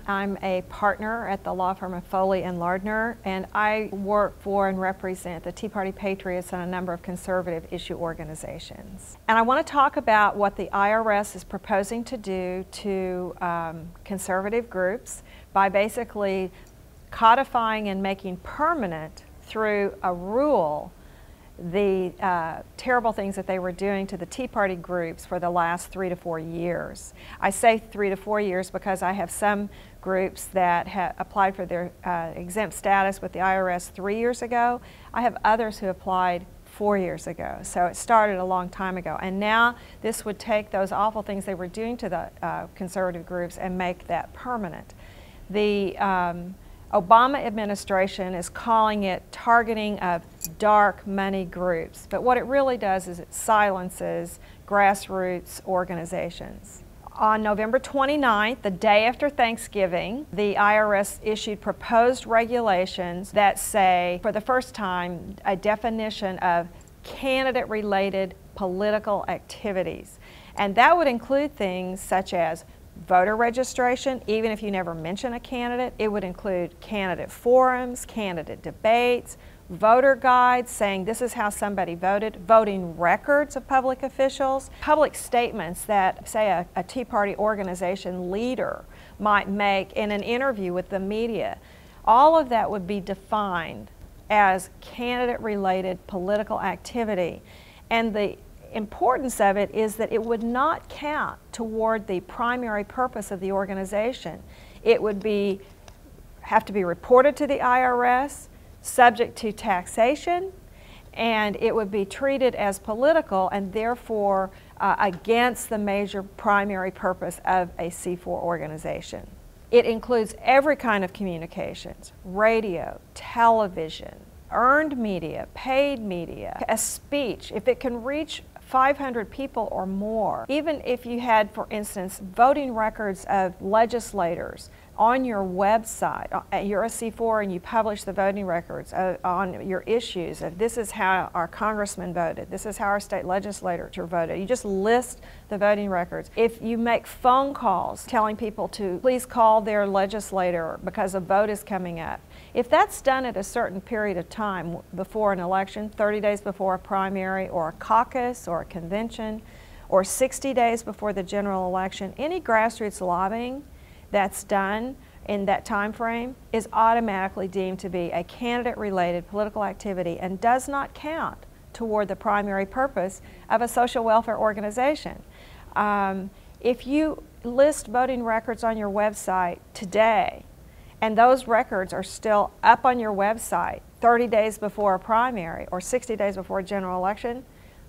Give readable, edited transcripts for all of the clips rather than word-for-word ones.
I'm a partner at the law firm of Foley and Lardner, and I work for and represent the Tea Party Patriots and a number of conservative issue organizations. And I want to talk about what the IRS is proposing to do to conservative groups by basically codifying and making permanent through a rule the terrible things that they were doing to the Tea Party groups for the last 3 to 4 years. I say 3 to 4 years because I have some groups that have applied for their exempt status with the IRS 3 years ago. I have others who applied 4 years ago. So it started a long time ago. And now this would take those awful things they were doing to the conservative groups and make that permanent. The Obama administration is calling it targeting of dark money groups, but what it really does is it silences grassroots organizations. On November 29th, the day after Thanksgiving, the IRS issued proposed regulations that say, for the first time, a definition of candidate-related political activities. And that would include things such as voter registration, even if you never mention a candidate. It would include candidate forums, candidate debates, voter guides saying this is how somebody voted, voting records of public officials, public statements that, say, a Tea Party organization leader might make in an interview with the media. All of that would be defined as candidate-related political activity. And the importance of it is that it would not count toward the primary purpose of the organization. It would have to be reported to the IRS, subject to taxation, and it would be treated as political and therefore against the major primary purpose of a C4 organization. It includes every kind of communications: radio, television, earned media, paid media, a speech. If it can reach 500 people or more, even if you had, for instance, voting records of legislators on your website, you're a C4 and you publish the voting records on your issues, of this is how our congressman voted, this is how our state legislature voted. You just list the voting records. If you make phone calls telling people to please call their legislator because a vote is coming up, if that's done at a certain period of time before an election, 30 days before a primary or a caucus or a convention, or 60 days before the general election, any grassroots lobbying that's done in that time frame is automatically deemed to be a candidate-related political activity and does not count toward the primary purpose of a social welfare organization. If you list voting records on your website today, and those records are still up on your website 30 days before a primary or 60 days before a general election,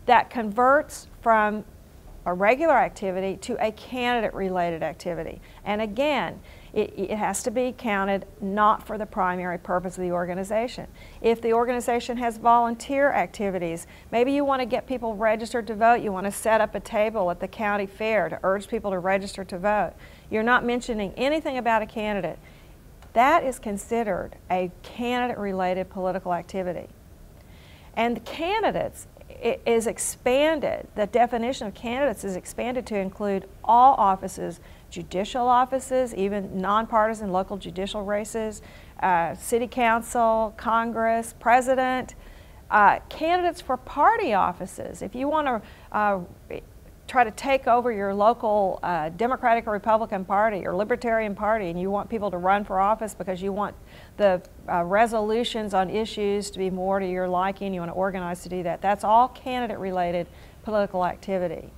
that converts from a regular activity to a candidate-related activity. And again, it has to be counted not for the primary purpose of the organization. If the organization has volunteer activities, maybe you want to get people registered to vote, you want to set up a table at the county fair to urge people to register to vote. You're not mentioning anything about a candidate. That is considered a candidate-related political activity. And the candidates is expanded, the definition of candidates is expanded to include all offices, judicial offices, even nonpartisan local judicial races, city council, Congress, president, candidates for party offices. If you want to try to take over your local Democratic or Republican Party or Libertarian Party, and you want people to run for office because you want the resolutions on issues to be more to your liking, you want to organize to do that. That's all candidate-related political activity.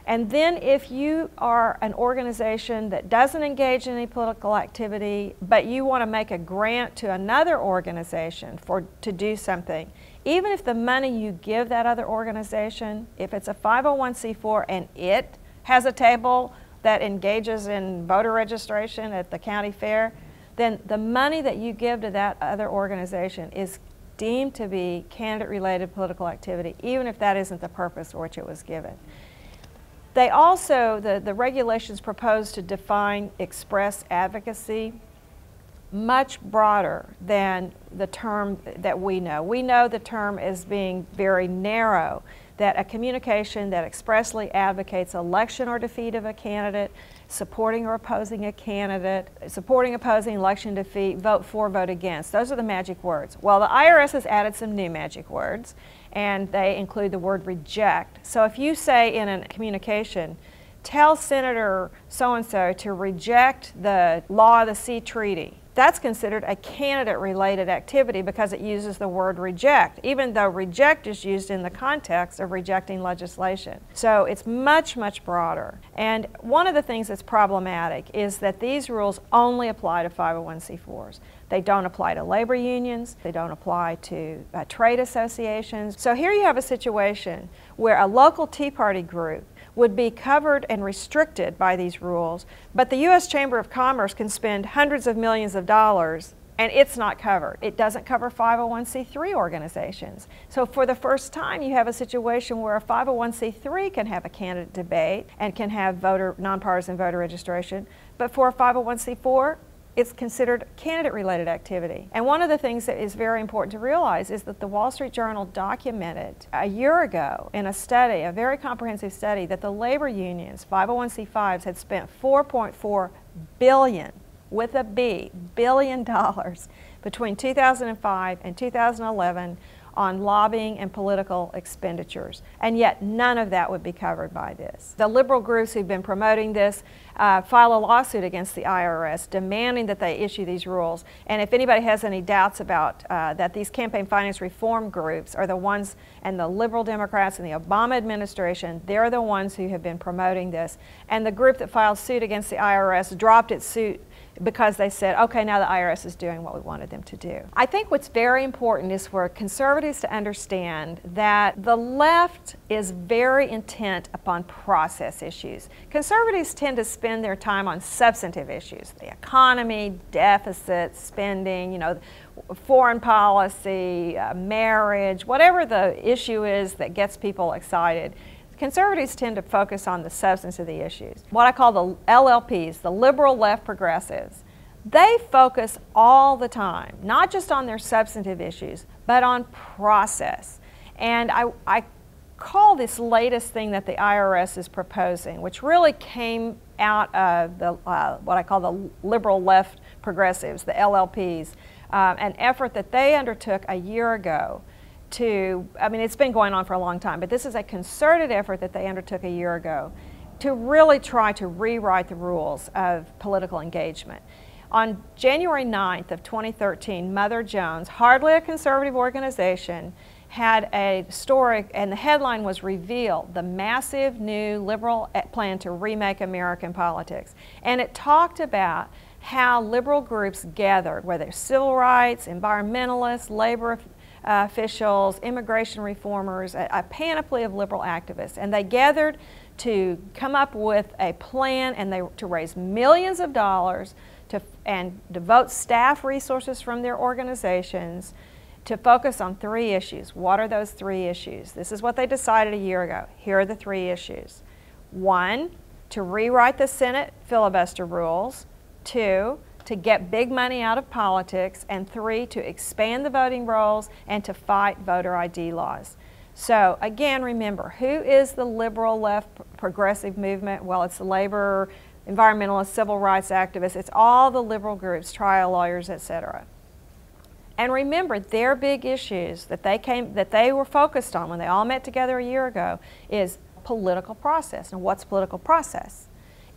And then if you are an organization that doesn't engage in any political activity, but you want to make a grant to another organization to do something, even if the money you give that other organization, if it's a 501c4 and it has a table that engages in voter registration at the county fair, then the money that you give to that other organization is deemed to be candidate-related political activity, even if that isn't the purpose for which it was given. They also, the regulations propose to define express advocacy much broader than the term that we know. We know the term as being very narrow, that a communication that expressly advocates election or defeat of a candidate, supporting or opposing a candidate, supporting, opposing, election defeat, vote for, vote against. Those are the magic words. Well, the IRS has added some new magic words, and they include the word reject. So if you say in a communication, tell Senator so-and-so to reject the Law of the Sea Treaty, that's considered a candidate-related activity because it uses the word reject, even though reject is used in the context of rejecting legislation. So it's much, much broader. And one of the things that's problematic is that these rules only apply to 501c4s. They don't apply to labor unions. They don't apply to trade associations. So here you have a situation where a local Tea Party group would be covered and restricted by these rules, but the U.S. Chamber of Commerce can spend hundreds of millions of dollars and it's not covered. It doesn't cover 501c3 organizations. So for the first time, you have a situation where a 501c3 can have a candidate debate and can have nonpartisan voter registration, but for a 501c4, it's considered candidate-related activity. And one of the things that is very important to realize is that the Wall Street Journal documented a year ago in a study, a very comprehensive study, that the labor unions, 501c5s, had spent $4.4 billion, with a B, billion dollars, between 2005 and 2011 on lobbying and political expenditures, and yet none of that would be covered by this. The liberal groups who've been promoting this file a lawsuit against the IRS demanding that they issue these rules, and if anybody has any doubts about that, these campaign finance reform groups are the ones, and the liberal Democrats and the Obama administration, they're the ones who have been promoting this, and the group that filed suit against the IRS dropped its suit because they said, okay, now the IRS is doing what we wanted them to do. I think what's very important is for conservatives to understand that the left is very intent upon process issues. Conservatives tend to spend their time on substantive issues, the economy, deficit, spending, foreign policy, marriage, whatever the issue is that gets people excited. Conservatives tend to focus on the substance of the issues. What I call the LLPs, the liberal left progressives, they focus all the time, not just on their substantive issues, but on process. And I call this latest thing that the IRS is proposing, which really came out of the, what I call the liberal left progressives, the LLPs, an effort that they undertook a year ago it's been going on for a long time, but this is a concerted effort that they undertook a year ago to really try to rewrite the rules of political engagement. On January 9th of 2013, Mother Jones, hardly a conservative organization, had a story, and the headline was "Reveal the Massive New Liberal Plan to Remake American Politics." And it talked about how liberal groups gathered, whether civil rights, environmentalists, labor officials, immigration reformers, a panoply of liberal activists, and they gathered to come up with a plan to raise millions of dollars and devote staff resources from their organizations to focus on three issues. What are those three issues? This is what they decided a year ago. Here are the three issues. 1, to rewrite the Senate filibuster rules. 2, to get big money out of politics, and 3, to expand the voting rolls and to fight voter ID laws. So again, remember, who is the liberal left progressive movement? Well, it's the labor, environmentalists, civil rights activists. It's all the liberal groups, trial lawyers, etc. And remember, their big issues that they were focused on when they all met together a year ago is political process. And what's political process?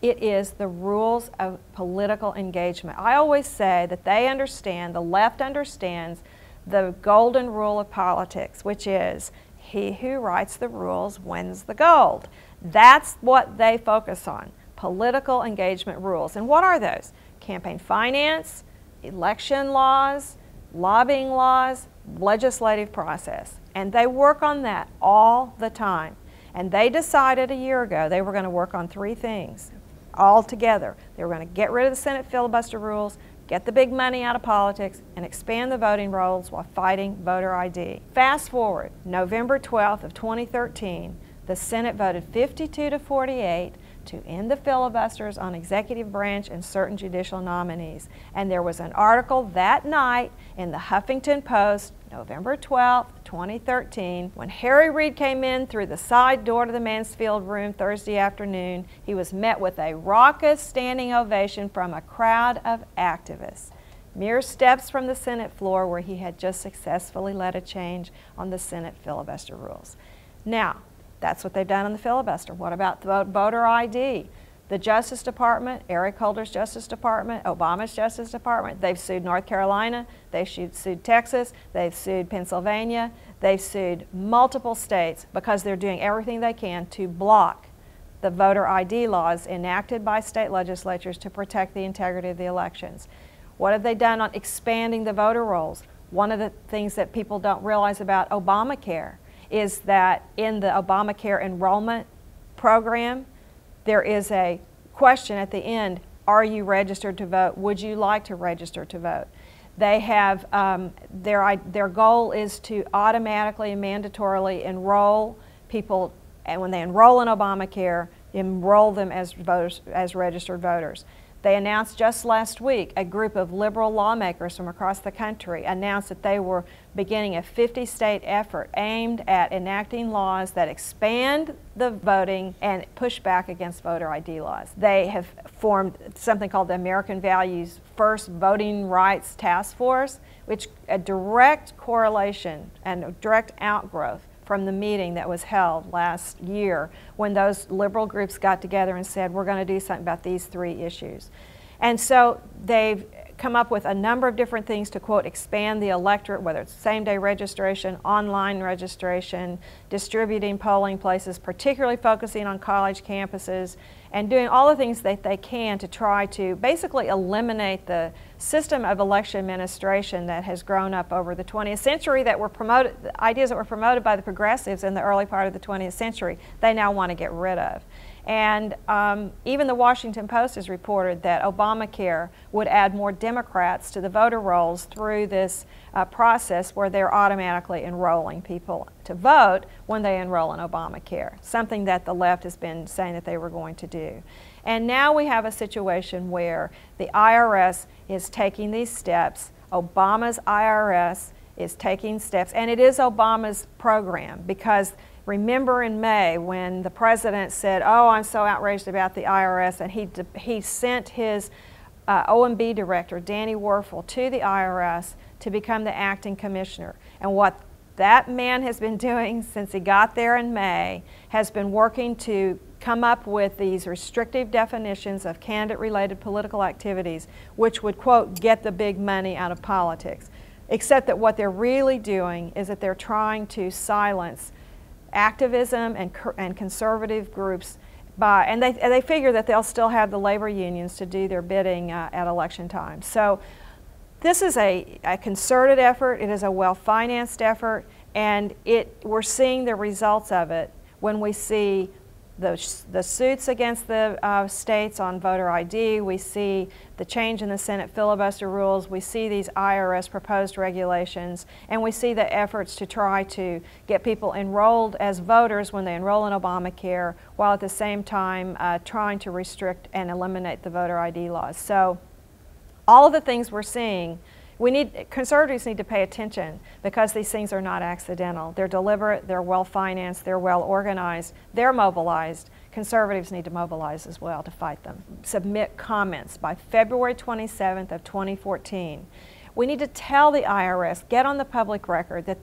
It is the rules of political engagement. I always say that they understand, the left understands, the golden rule of politics, which is he who writes the rules wins the gold. That's what they focus on, political engagement rules. And what are those? Campaign finance, election laws, lobbying laws, legislative process. And they work on that all the time. And they decided a year ago they were going to work on three things all together. They were going to get rid of the Senate filibuster rules, get the big money out of politics, and expand the voting rolls while fighting voter ID. Fast forward, November 12th of 2013, the Senate voted 52-48 to end the filibusters on executive branch and certain judicial nominees. And there was an article that night in the Huffington Post, November 12th, 2013, when Harry Reid came in through the side door to the Mansfield room Thursday afternoon, he was met with a raucous standing ovation from a crowd of activists, mere steps from the Senate floor where he had just successfully led a change on the Senate filibuster rules. Now, that's what they've done on the filibuster. What about voter ID? The Justice Department, Eric Holder's Justice Department, Obama's Justice Department, they've sued North Carolina, they've sued Texas, they've sued Pennsylvania, they've sued multiple states because they're doing everything they can to block the voter ID laws enacted by state legislatures to protect the integrity of the elections. What have they done on expanding the voter rolls? One of the things that people don't realize about Obamacare is that in the Obamacare enrollment program, there is a question at the end, are you registered to vote? Would you like to register to vote? They have, their goal is to automatically and mandatorily enroll people, and when they enroll in Obamacare, enroll them as voters, as registered voters. They announced just last week, a group of liberal lawmakers from across the country announced that they were beginning a 50-state effort aimed at enacting laws that expand the voting and push back against voter ID laws. They have formed something called the American Values First Voting Rights Task Force, which a direct correlation and a direct outgrowth from the meeting that was held last year when those liberal groups got together and said, we're going to do something about these three issues. And so they've come up with a number of different things to, quote, expand the electorate, whether it's same-day registration, online registration, distributing polling places, particularly focusing on college campuses, and doing all the things that they can to try to basically eliminate the system of election administration that has grown up over the 20th century that were promoted, the ideas that were promoted by the progressives in the early part of the 20th century, they now want to get rid of. And even the Washington Post has reported that Obamacare would add more Democrats to the voter rolls through this process where they're automatically enrolling people to vote when they enroll in Obamacare, something that the left has been saying that they were going to do. And now we have a situation where the IRS is taking these steps. Obama's IRS is taking steps, and it is Obama's program, because remember in May when the president said, oh, I'm so outraged about the IRS, and he sent his OMB director, Danny Werfel, to the IRS to become the acting commissioner. And what that man has been doing since he got there in May has been working to come up with these restrictive definitions of candidate-related political activities, which would, quote, get the big money out of politics. Except that what they're really doing is that they're trying to silence activism and conservative groups and they figure that they'll still have the labor unions to do their bidding at election time. So this is a concerted effort, it is a well-financed effort, and we're seeing the results of it when we see the suits against the states on voter ID, we see the change in the Senate filibuster rules, we see these IRS proposed regulations, and we see the efforts to try to get people enrolled as voters when they enroll in Obamacare, while at the same time trying to restrict and eliminate the voter ID laws. So all of the things we're seeing, conservatives need to pay attention, because these things are not accidental. They're deliberate, they're well-financed, they're well-organized, they're mobilized. Conservatives need to mobilize as well to fight them. Submit comments by February 27th of 2014. We need to tell the IRS, get on the public record, that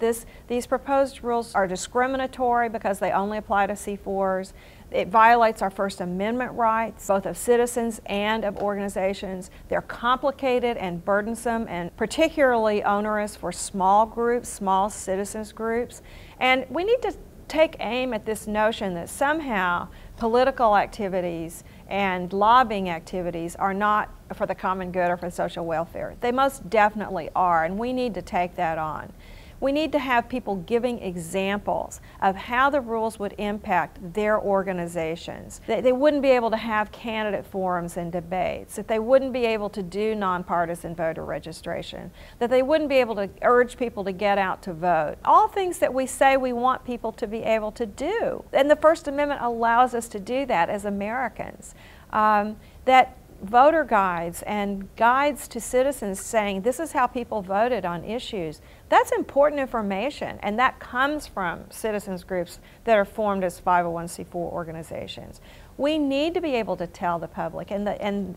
these proposed rules are discriminatory because they only apply to C4s. It violates our First Amendment rights, both of citizens and of organizations. They're complicated and burdensome and particularly onerous for small groups, small citizens groups. And we need to take aim at this notion that somehow political activities and lobbying activities are not for the common good or for social welfare. They most definitely are, and we need to take that on. We need to have people giving examples of how the rules would impact their organizations. They wouldn't be able to have candidate forums and debates, that they wouldn't be able to do nonpartisan voter registration, that they wouldn't be able to urge people to get out to vote. All things that we say we want people to be able to do. And the First Amendment allows us to do that as Americans. That voter guides and guides to citizens saying this is how people voted on issues. That's important information, and that comes from citizens groups that are formed as 501c4 organizations. We need to be able to tell the public, and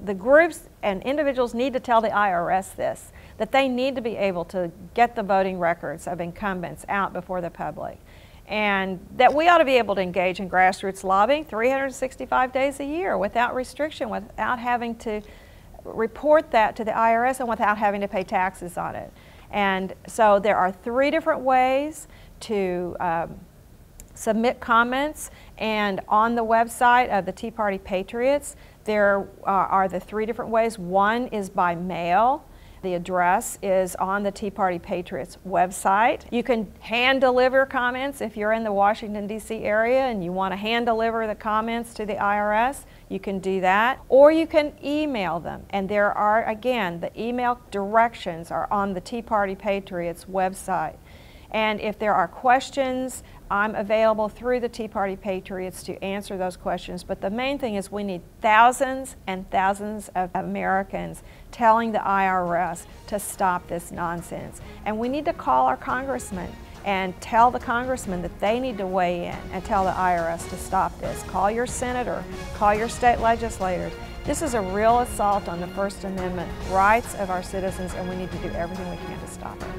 the groups and individuals need to tell the IRS this, that they need to be able to get the voting records of incumbents out before the public. And that we ought to be able to engage in grassroots lobbying 365 days a year without restriction, without having to report that to the IRS and without having to pay taxes on it. And so there are 3 different ways to submit comments, and on the website of the Tea Party Patriots there are the 3 different ways. One is by mail. The address is on the Tea Party Patriots website. You can hand deliver comments if you're in the Washington, D.C. area and you want to hand deliver the comments to the IRS. You can do that. Or you can email them. And there are, again, the email directions are on the Tea Party Patriots website. And if there are questions, I'm available through the Tea Party Patriots to answer those questions. But the main thing is we need thousands and thousands of Americans telling the IRS to stop this nonsense. And we need to call our congressman and tell the congressman that they need to weigh in and tell the IRS to stop this. Call your senator, call your state legislators. This is a real assault on the First Amendment rights of our citizens, and we need to do everything we can to stop it.